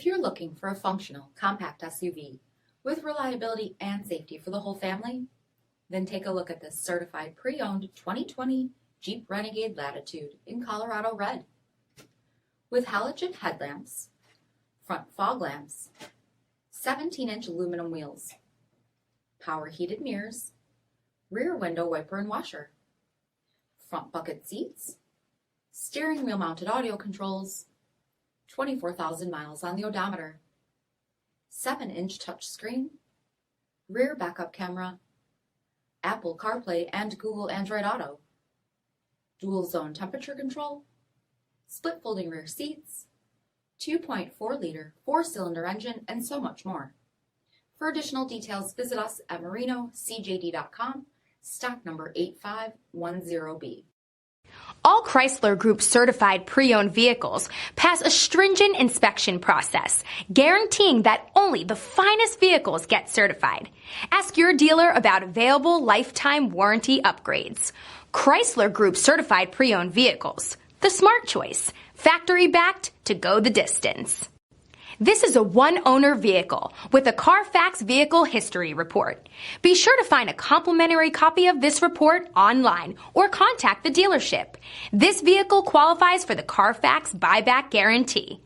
If you're looking for a functional, compact SUV with reliability and safety for the whole family, then take a look at this certified pre-owned 2020 Jeep Renegade Latitude in Colorado Red. With halogen headlamps, front fog lamps, 17-inch aluminum wheels, power heated mirrors, rear window wiper and washer, front bucket seats, steering wheel mounted audio controls, 24,000 miles on the odometer, 7-inch touchscreen, rear backup camera, Apple CarPlay and Google Android Auto, dual zone temperature control, split folding rear seats, 2.4-liter 4-cylinder engine, and so much more. For additional details, visit us at marinocjd.com, stock number 8510B. All Chrysler Group certified pre-owned vehicles pass a stringent inspection process, guaranteeing that only the finest vehicles get certified. Ask your dealer about available lifetime warranty upgrades. Chrysler Group certified pre-owned vehicles, the smart choice, factory backed to go the distance. This is a one-owner vehicle with a CARFAX vehicle history report. Be sure to find a complimentary copy of this report online or contact the dealership. This vehicle qualifies for the CARFAX buyback guarantee.